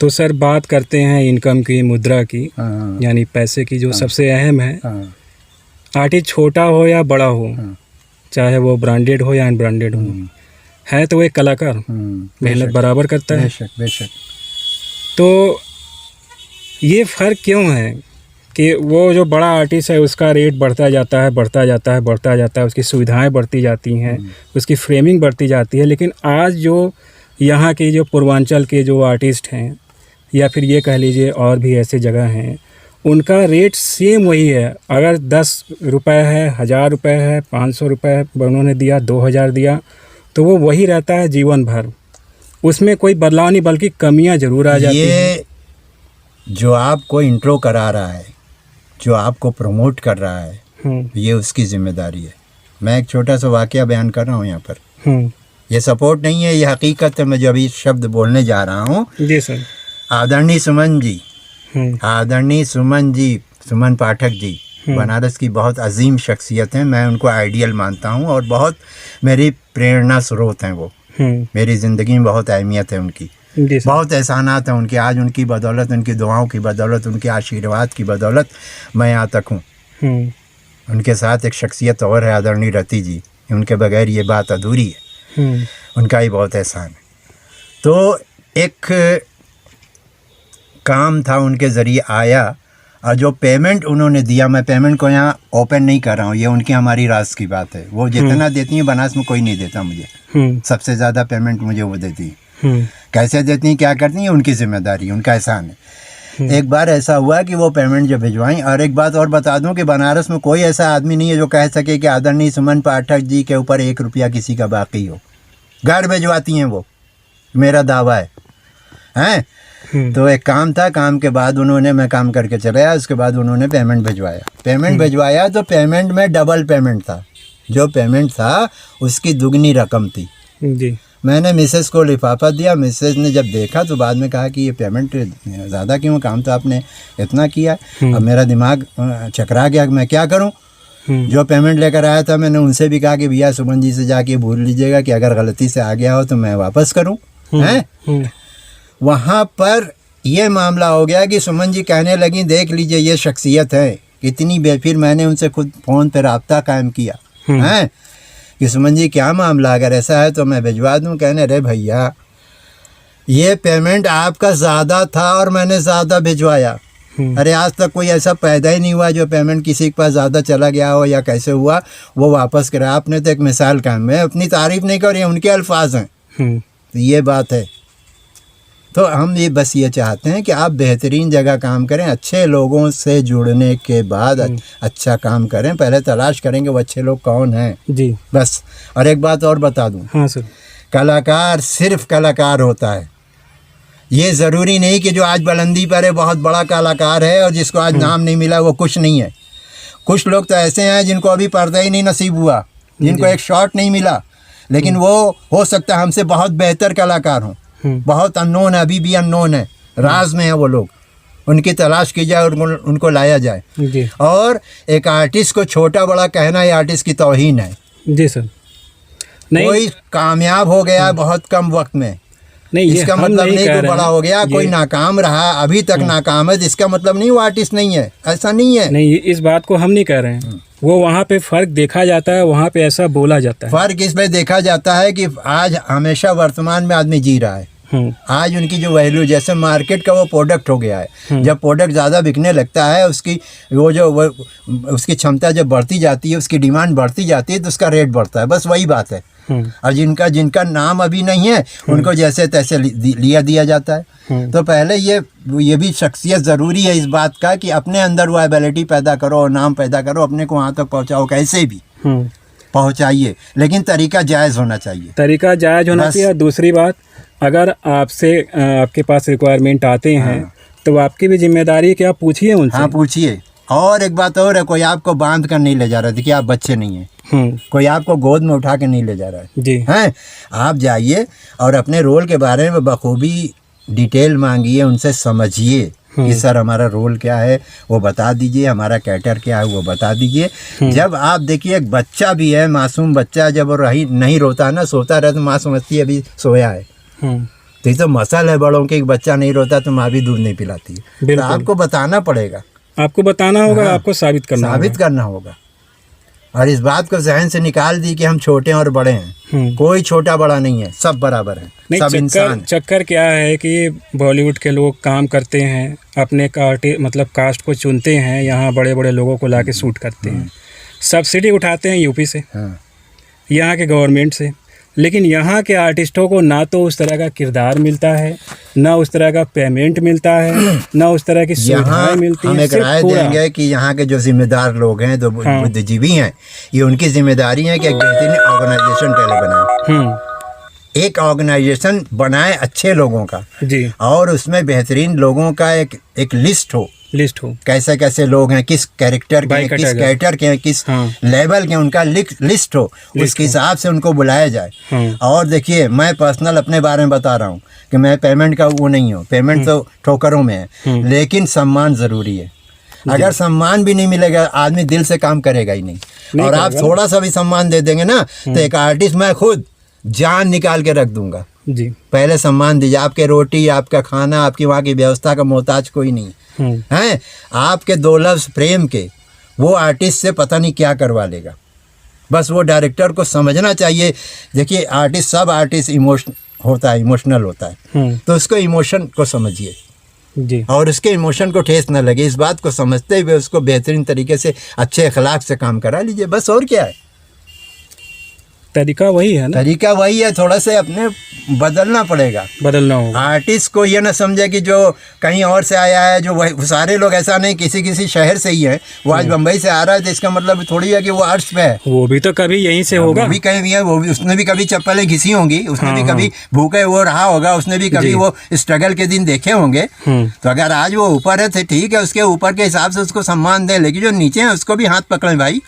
तो सर बात करते हैं इनकम की, मुद्रा की, यानी पैसे की, जो सबसे अहम है। आर्टिस्ट छोटा हो या बड़ा हो, चाहे वो ब्रांडेड हो या अनब्रांडेड हो, है तो वो एक कलाकार, मेहनत बराबर करता है। बेशक बेशक। तो ये फ़र्क क्यों है कि वो जो बड़ा आर्टिस्ट है उसका रेट बढ़ता जाता है, बढ़ता जाता है, बढ़ता जाता है, उसकी सुविधाएं बढ़ती जाती हैं, उसकी फ्रेमिंग बढ़ती जाती है, लेकिन आज जो यहाँ के जो पूर्वांचल के जो आर्टिस्ट हैं, या फिर ये कह लीजिए और भी ऐसे जगह हैं, उनका रेट सेम वही है। अगर 10 रुपये है, 1000 रुपये है, 500 रुपये उन्होंने दिया, 2000 दिया, तो वो वही रहता है जीवन भर, उसमें कोई बदलाव नहीं, बल्कि कमियां ज़रूर आ जाती हैं। ये जो आपको इंट्रो करा रहा है, जो आपको प्रमोट कर रहा है, ये उसकी जिम्मेदारी है। मैं एक छोटा सा वाकया बयान कर रहा हूँ यहाँ पर। ये सपोर्ट नहीं है, ये हकीकत है। मैं जो अभी शब्द बोलने जा रहा हूँ, जी सर। आदरणीय सुमन जी, आदरणीय सुमन जी, सुमन पाठक जी बनारस की बहुत अजीम शख्सियत हैं। मैं उनको आइडियल मानता हूँ और बहुत मेरी प्रेरणा स्रोत हैं वो। मेरी ज़िंदगी में बहुत अहमियत है उनकी, बहुत एहसानात हैं उनके। आज उनकी बदौलत, उनकी दुआओं की बदौलत, उनके आशीर्वाद की बदौलत मैं यहाँ तक हूँ। उनके साथ एक शख्सियत और है, आदरणीय रति जी। उनके बगैर ये बात अधूरी है। उनका ही बहुत एहसान है। तो एक काम था उनके ज़रिए आया, और जो पेमेंट उन्होंने दिया, मैं पेमेंट को यहाँ ओपन नहीं कर रहा हूँ, ये उनकी हमारी राज की बात है। वो जितना देती हैं बनारस में कोई नहीं देता मुझे। सबसे ज़्यादा पेमेंट मुझे वो देती है। कैसे देती हैं, क्या करती हैं, उनकी जिम्मेदारी, उनका एहसान है। एक बार ऐसा हुआ कि वो पेमेंट जब भिजवाई, और एक बात और बता दूं कि बनारस में कोई ऐसा आदमी नहीं है जो कह सके कि आदरणीय सुमन पाठक जी के ऊपर 1 रुपया किसी का बाकी हो। घर भिजवाती हैं वो, मेरा दावा है। तो एक काम था, काम के बाद उन्होंने, मैं काम करके चला आया, उसके बाद उन्होंने पेमेंट भिजवाया। पेमेंट भिजवाया तो पेमेंट में डबल पेमेंट था। जो पेमेंट था उसकी दुगनी रकम थी जी। मैंने मिसेस को लिफाफा दिया। मिसेस ने जब देखा तो बाद में कहा कि ये पेमेंट ज़्यादा क्यों, काम तो आपने इतना किया। अब मेरा दिमाग चकरा गया, मैं क्या करूं। जो पेमेंट लेकर आया था मैंने उनसे भी कहा कि भैया सुमन जी से जाके भूल लीजिएगा कि अगर गलती से आ गया हो तो मैं वापस करूं। हैं वहाँ पर ये मामला हो गया कि सुमन जी कहने लगी, देख लीजिए ये शख्सियत है कितनी फिर मैंने उनसे खुद फ़ोन पर रब्ता कायम किया हैं कि सुमन जी क्या मामला, अगर ऐसा है तो मैं भिजवा दूं। कहने अरे भैया ये पेमेंट आपका ज़्यादा था और मैंने ज़्यादा भिजवाया। अरे आज तक कोई ऐसा पैदा ही नहीं हुआ जो पेमेंट किसी के पास ज़्यादा चला गया हो या कैसे हुआ वो वापस करे। आपने तो एक मिसाल कायम, मैं अपनी तारीफ़ नहीं कर रही, उनके अल्फाज हैं। तो ये बात है। तो हम ये बस ये चाहते हैं कि आप बेहतरीन जगह काम करें, अच्छे लोगों से जुड़ने के बाद अच्छा काम करें। पहले तलाश करेंगे वो अच्छे लोग कौन हैं जी, बस। और एक बात और बता दूं, हाँ सर, कलाकार सिर्फ कलाकार होता है। ये ज़रूरी नहीं कि जो आज बुलंदी पर है बहुत बड़ा कलाकार है और जिसको आज नाम नहीं मिला वो कुछ नहीं है। कुछ लोग तो ऐसे हैं जिनको अभी पर्दा ही नहीं नसीब हुआ, जिनको एक शॉट नहीं मिला, लेकिन वो हो सकता है हमसे बहुत बेहतर कलाकार हों। बहुत अननोन है, अभी भी अननोन है, राज में है वो लोग। उनकी तलाश की जाए और उनको लाया जाए जी। और एक आर्टिस्ट को छोटा बड़ा कहना ये आर्टिस्ट की तौहीन है जी सर। नहीं, कोई कामयाब हो गया बहुत कम वक्त में, नहीं इसका मतलब नहीं कोई बड़ा हो गया, कोई नाकाम रहा अभी तक नाकाम है, इसका मतलब नहीं वो आर्टिस्ट नहीं है, ऐसा नहीं है। नहीं, इस बात को हम नहीं कह रहे हैं। वो वहाँ पे फ़र्क देखा जाता है, वहाँ पे ऐसा बोला जाता है। फ़र्क इस पे देखा जाता है कि आज हमेशा वर्तमान में आदमी जी रहा है। आज उनकी जो वैल्यू, जैसे मार्केट का वो प्रोडक्ट हो गया है, जब प्रोडक्ट ज़्यादा बिकने लगता है उसकी उसकी क्षमता जब बढ़ती जाती है, उसकी डिमांड बढ़ती जाती है तो उसका रेट बढ़ता है, बस वही बात है। और जिनका नाम अभी नहीं है उनको जैसे तैसे दिया जाता है। तो पहले ये भी शख्सियत ज़रूरी है इस बात का कि अपने अंदर वो एबिलिटी पैदा करो और नाम पैदा करो, अपने को वहाँ तक पहुँचाओ, कैसे भी पहुँचाइए, लेकिन तरीका जायज़ होना चाहिए। तरीका जायज़ होना चाहिए। और दूसरी बात, अगर आपसे आपके पास रिक्वायरमेंट आते हैं तो आपकी भी जिम्मेदारी है कि आप पूछिए उनसे। हाँ पूछिए। और एक बात और है, कोई आपको बांध कर नहीं ले जा रहा है कि आप बच्चे नहीं हैं, कोई आपको गोद में उठा के नहीं ले जा रहा है जी। हैं आप जाइए और अपने रोल के बारे में बखूबी डिटेल मांगिए, उनसे समझिए कि सर हमारा रोल क्या है वो बता दीजिए, हमारा कैरेक्टर क्या है वो बता दीजिए। जब आप देखिए एक बच्चा भी है, मासूम बच्चा, जब वो नहीं रोता है ना, सोता रहे तो माँ समझती है अभी सोया है, तो ये तो मसल है बड़ों के, एक बच्चा नहीं रोता तो माँ भी दूध नहीं पिलाती है। तो बिल्कुल। आपको बताना पड़ेगा, आपको बताना होगा, हाँ, आपको साबित करना होगा। और इस बात को जहन से निकाल दी कि हम छोटे हैं और बड़े हैं। कोई छोटा बड़ा नहीं है, सब बराबर है, सब इंसान। चक्कर क्या है कि बॉलीवुड के लोग काम करते हैं, अपने मतलब कास्ट को चुनते हैं, यहाँ बड़े बड़े लोगों को लाके शूट करते हैं, सब्सिडी उठाते हैं यूपी से, यहाँ के गवर्नमेंट से, लेकिन यहाँ के आर्टिस्टों को ना तो उस तरह का किरदार मिलता है, ना उस तरह का पेमेंट मिलता है, ना उस तरह की सुविधाएं मिलती हैं। हम एक राय देंगे कि यहाँ के जो जिम्मेदार लोग हैं, जो बुद्धिजीवी हैं, ये उनकी जिम्मेदारी है कि एक बेहतरीन ऑर्गेनाइजेशन पहले बनाए, एक ऑर्गेनाइजेशन बनाए अच्छे लोगों का जी, और उसमें बेहतरीन लोगों का एक लिस्ट हो, कैसे कैसे लोग हैं, किस कैरेक्टर के, किस कैरेक्टर के, किस लेवल के, उनका लिस्ट हो, उसके हिसाब से उनको बुलाया जाए। और देखिए, मैं पर्सनल अपने बारे में बता रहा हूँ कि मैं पेमेंट का वो नहीं हूँ, पेमेंट तो ठोकरों में है, लेकिन सम्मान ज़रूरी है। अगर सम्मान भी नहीं मिलेगा, आदमी दिल से काम करेगा ही नहीं। और आप थोड़ा सा भी सम्मान दे देंगे ना, तो एक आर्टिस्ट मैं खुद जान निकाल के रख दूंगा जी। पहले सम्मान दीजिए। आपके रोटी, आपका खाना, आपकी वहाँ की व्यवस्था का मोहताज कोई नहीं है। आपके दो लफ्ज़ प्रेम के वो आर्टिस्ट से पता नहीं क्या करवा लेगा। बस वो डायरेक्टर को समझना चाहिए। देखिए, आर्टिस्ट, सब आर्टिस्ट इमोशनल होता है, तो उसको इमोशन को समझिए जी, और उसके इमोशन को ठेस न लगे, इस बात को समझते हुए उसको बेहतरीन तरीके से अच्छे अखलाक से काम करा लीजिए। बस और क्या है, तरीका वही है ना, तरीका वही है, थोड़ा से अपने बदलना पड़ेगा, बदलना होगा। आर्टिस्ट को ये ना समझे कि जो कहीं और से आया है, जो वही सारे लोग ऐसा नहीं, किसी शहर से ही है, वो आज बम्बई से आ रहा है, तो इसका मतलब थोड़ी है कि वो आर्ट्स पे है। वो भी तो कभी यहीं से होगा, वो भी कहीं भी है, वो भी, उसने भी कभी चप्पलें घिसी होंगी, उसने भी कभी भूखे वो रहा होगा, उसने भी कभी वो स्ट्रगल के दिन देखे होंगे। तो अगर आज वो ऊपर है तो ठीक है, उसके ऊपर के हिसाब से उसको सम्मान दे, लेकिन जो नीचे है उसको भी हाथ पकड़े भाई।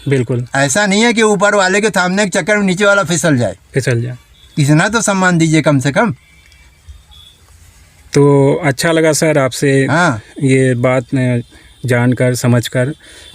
बिल्कुल, ऐसा नहीं है कि ऊपर वाले के थामने के चक्कर में नीचे वाला फिसल जाए। इतना तो सम्मान दीजिए कम से कम। तो अच्छा लगा सर आपसे ये बात जानकर, समझकर,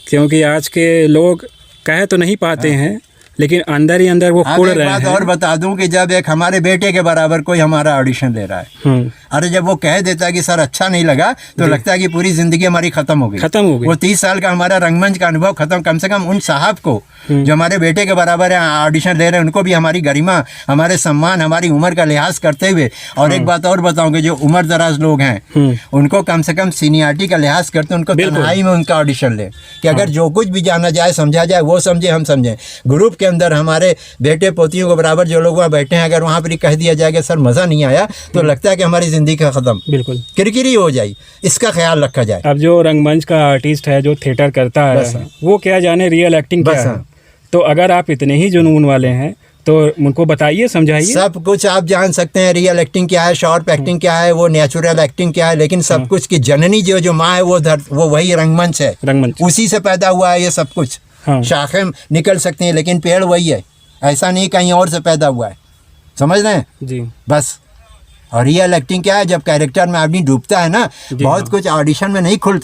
क्योंकि आज के लोग कह तो नहीं पाते हैं, लेकिन अंदर ही अंदर वो कुड़ रहे हैं। और बता दूं कि जब एक हमारे बेटे के बराबर कोई हमारा ऑडिशन ले रहा है, अरे जब वो कह देता है कि सर अच्छा नहीं लगा, तो लगता है कि पूरी जिंदगी हमारी खत्म हो गई। वो 30 साल का हमारा रंगमंच का अनुभव खत्म। कम से कम उन साहब को जो हमारे बेटे के बराबर है ऑडिशन ले रहे हैं, उनको भी हमारी गरिमा, हमारे सम्मान, हमारी उम्र का लिहाज करते हुए, और एक बात और बताऊंगे, जो उम्र दराज लोग हैं उनको कम से कम सीनियरिटी का लिहाज करते हैं, उनको तन्हाई में उनका ऑडिशन ले, कि अगर जो कुछ भी जाना जाए, समझा जाए, वो समझे, हम समझें। ग्रुप के अंदर हमारे बेटे पोतियों के बराबर जो लोग वहाँ बैठे हैं, अगर वहाँ पर कह दिया जाए कि सर मज़ा नहीं आया, तो लगता है कि हमारी ज़िंदगी का ख़त्म, बिल्कुल किरकिरी हो जाए। इसका ख्याल रखा जाए। अब जो रंगमंच का आर्टिस्ट है, जो थिएटर करता है, वो क्या जाने रियल एक्टिंग क्या है। तो अगर आप इतने ही जुनून वाले हैं तो उनको बताइए, समझाइए। सब कुछ आप जान सकते हैं, रियल एक्टिंग क्या है, शॉर्ट एक्टिंग क्या है, वो नेचुरल एक्टिंग क्या है, लेकिन सब कुछ की जननी जो माँ है वो वही रंगमंच है, रंगमंच उसी से पैदा हुआ है ये सब कुछ। शाखें निकल सकती हैं, लेकिन पेड़ वही है, ऐसा नहीं कहीं और से पैदा हुआ है, समझ रहे हैं जी। बस। और रियल एक्टिंग क्या है, जब कैरेक्टर में आदमी डूबता है ना, बहुत कुछ ऑडिशन में नहीं खुल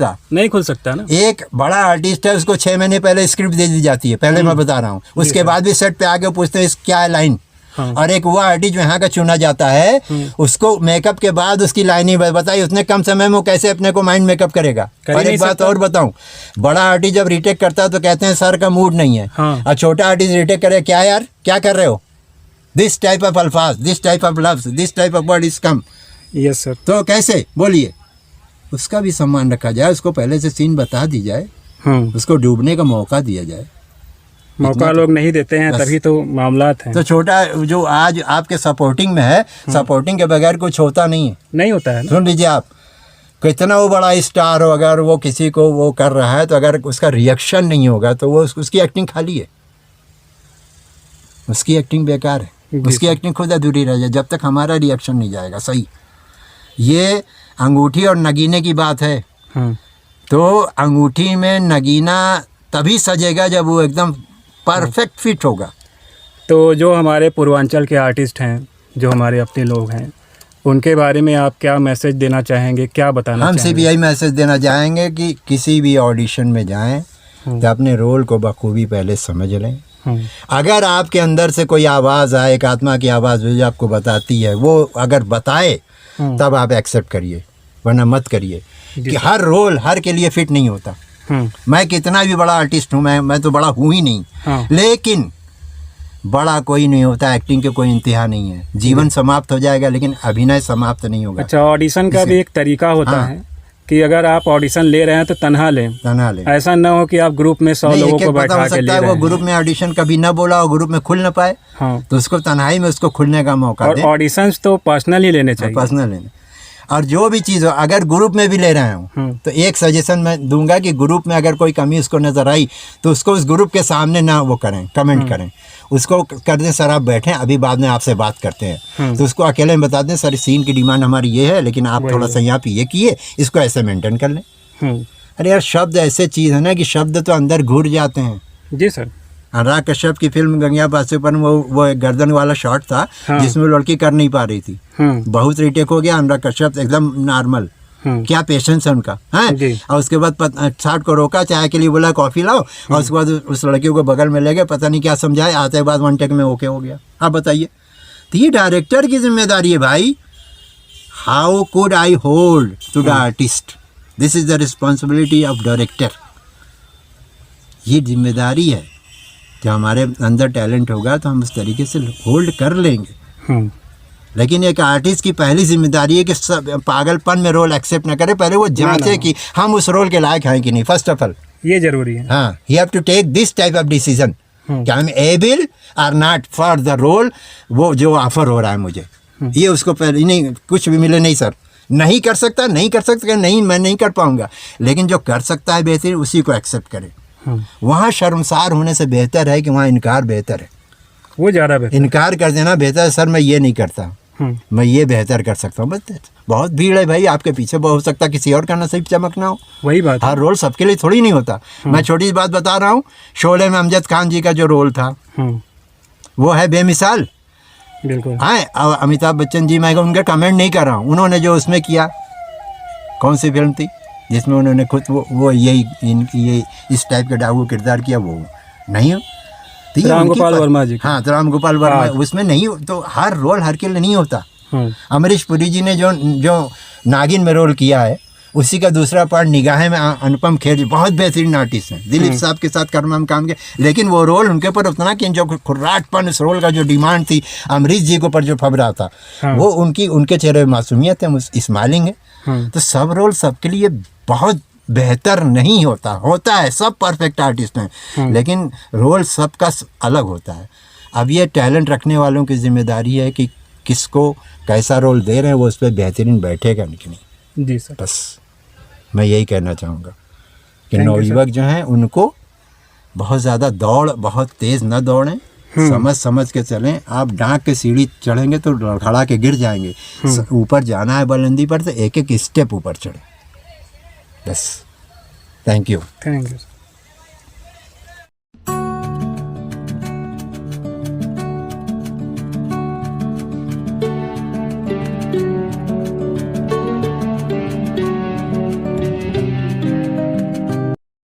सकता ना। एक बड़ा आर्टिस्ट है, उसको 6 महीने पहले स्क्रिप्ट दे दी जाती है, पहले मैं बता रहा हूँ, उसके बाद भी सेट पे आके पूछते हैं क्या है लाइन। और एक वो आर्टिस्ट जो यहाँ का चुना जाता है, उसको मेकअप के बाद उसकी लाइन ही बताई, उसने कम समय में कैसे अपने को माइंड मेकअप करेगा। और एक बात और बताऊं, बड़ा आर्टिस्ट जब रीटेक करता है तो कहते हैं सर का मूड नहीं है, और छोटा आर्टिस्ट रीटेक करे, क्या यार क्या कर रहे हो, दिस टाइप ऑफ अल्फाज, दिस टाइप ऑफ लफ्ज, this type of word is come. Yes sir. तो कैसे बोलिए, उसका भी सम्मान रखा जाए, उसको पहले से सीन बता दी जाए, उसको डूबने का मौका दिया जाए। मौका लोग नहीं देते हैं, तभी तो मामलात हैं। तो छोटा जो आज आपके सपोर्टिंग में है, सपोर्टिंग के बगैर कुछ होता नहीं होता है। सुन लीजिए, आप कितना वो बड़ा स्टार हो, अगर वो किसी को वो कर रहा है, तो अगर उसका रिएक्शन नहीं होगा तो वो उसकी एक्टिंग खाली है, उसकी एक्टिंग बेकार है, उसकी एक्टिंग खुद अधूरी रह जाए जब तक हमारा रिएक्शन नहीं जाएगा। सही, ये अंगूठी और नगीने की बात है। तो अंगूठी में नगीना तभी सजेगा जब वो एकदम परफेक्ट फिट होगा। तो जो हमारे पूर्वांचल के आर्टिस्ट हैं, जो हमारे अपने लोग हैं, उनके बारे में आप क्या मैसेज देना चाहेंगे, क्या बताना चाहेंगे? हम सिर्फ यही मैसेज देना चाहेंगे कि किसी भी ऑडिशन में जाएं तो अपने रोल को बखूबी पहले समझ लें, अगर आपके अंदर से कोई आवाज़ आए, एक आत्मा की आवाज़ जो आपको बताती है, वो अगर बताए तब आप एक्सेप्ट करिए, वरना मत करिए। कि हर रोल हर के लिए फिट नहीं होता। मैं कितना भी बड़ा आर्टिस्ट हूँ, मैं तो बड़ा हूँ ही नहीं, लेकिन बड़ा कोई नहीं होता, एक्टिंग के कोई इंतहा नहीं है। जीवन समाप्त हो जाएगा लेकिन अभिनय समाप्त नहीं होगा। अच्छा, ऑडिशन का भी एक तरीका होता है कि अगर आप ऑडिशन ले रहे हैं तो तन्हा लें। ऐसा ना हो कि आप ग्रुप में 100 लोगों को बैठा के ले रहे हैं। वो ग्रुप में ऑडिशन कभी ना बोला और ग्रुप में खुल ना पाए, तो उसको तन्हाई में उसको खुलने का मौका दें। ऑडिशन तो पर्सनल ही लेने चाहिए, पर्सनल लेने। और जो भी चीज़ हो, अगर ग्रुप में भी ले रहे हूँ तो एक सजेशन मैं दूंगा कि ग्रुप में अगर कोई कमी उसको नज़र आई तो उसको उस ग्रुप के सामने ना वो करें, कमेंट करें, उसको कर दें सर आप बैठें, अभी बाद में आपसे बात करते हैं। तो उसको अकेले में बता दें सर सीन की डिमांड हमारी ये है, लेकिन आप थोड़ा सा यहाँ पे ये किए, इसको ऐसे मेंटेन कर लें। अरे यार, शब्द ऐसे चीज़ है ना कि शब्द तो अंदर घुर जाते हैं। जी सर। अनुराग कश्यप की फिल्म गंगा बासुपन, वो एक गर्दन वाला शॉट था जिसमें लड़की कर नहीं पा रही थी, बहुत रीटेक हो गया। अनुराग कश्यप एकदम नॉर्मल, क्या पेशेंस है उनका, है। और उसके बाद शॉट को रोका, चाय के लिए बोला कॉफ़ी लाओ, और उसके बाद उस लड़की को बगल में ले गए, पता नहीं क्या समझाए, आते बाद 1 टेक में ओके हो गया। आप बताइए, तो ये डायरेक्टर की जिम्मेदारी है भाई। How could I hold to the artist, this is the responsibility of director. ये जिम्मेदारी है, जो हमारे अंदर टैलेंट होगा तो हम उस तरीके से होल्ड कर लेंगे। लेकिन एक आर्टिस्ट की पहली जिम्मेदारी है कि सब पागलपन में रोल एक्सेप्ट ना करे, पहले वो जांचे कि हम उस रोल के लायक हैं कि नहीं। फर्स्ट ऑफ ऑल ये जरूरी है। हाँ, you have to take this type of decision कि आई एम एबल और नॉट फॉर द रोल, वो जो ऑफर हो रहा है मुझे, ये उसको पहले नहीं, कुछ भी मिले नहीं सर, नहीं कर सकता, नहीं कर सकता, नहीं मैं नहीं कर पाऊंगा, लेकिन जो कर सकता है बेहतर उसी को एक्सेप्ट करे। वहाँ शर्मसार होने से बेहतर है कि वहाँ इनकार बेहतर है। वो ज़्यादा बेहतर, इनकार कर देना बेहतर है, सर मैं ये नहीं करता, मैं ये बेहतर कर सकता हूँ। बस बहुत भीड़ है भाई आपके पीछे, हो सकता है किसी और का नसीब चमकना हो। वही बात, हर रोल सबके लिए थोड़ी नहीं होता। मैं छोटी सी बात बता रहा हूँ, शोले में अमजद खान जी का जो रोल था वो है बेमिसाल। बिल्कुल। हाँ, अमिताभ बच्चन जी, मैं उनका कमेंट नहीं कर रहा हूँ, उन्होंने जो उसमें किया, कौन सी फिल्म थी जिसमें उन्होंने खुद वो ये इस टाइप का डाकू किरदार किया, वो नहीं हो राम गोपाल वर्मा जी। हाँ, तो राम गोपाल वर्मा उसमें नहीं, तो हर रोल हर के लिए नहीं होता। अमरीश पुरी जी ने जो नागिन में रोल किया है, उसी का दूसरा पार्ट निगाहें में अनुपम खेर जी बहुत बेहतरीन आर्टिस्ट हैं, दिलीप साहब के साथ कर्म काम किया, लेकिन वो रोल उनके ऊपर उतना कि जो खुर्राटपन उस रोल का जो डिमांड थी अमरीश जी के ऊपर जो फबरा था, वो उनके चेहरे में मासूमियत है, स्माइलिंग है। तो सब रोल सबके लिए बहुत बेहतर नहीं होता है, सब परफेक्ट आर्टिस्ट हैं, लेकिन रोल सबका अलग होता है। अब ये टैलेंट रखने वालों की जिम्मेदारी है कि किसको कैसा रोल दे रहे हैं, वो उस पर बेहतरीन बैठेगा कि नहीं। जी सर। बस मैं यही कहना चाहूँगा कि नवयुवक जो हैं उनको बहुत ज़्यादा बहुत तेज़ न दौड़ें, समझ के चलें। आप डांक के सीढ़ी चढ़ेंगे तो लड़खड़ा के गिर जाएंगे, ऊपर जाना है बुलंदी पर तो एक एक स्टेप ऊपर चढ़ें। बस, थैंक यू।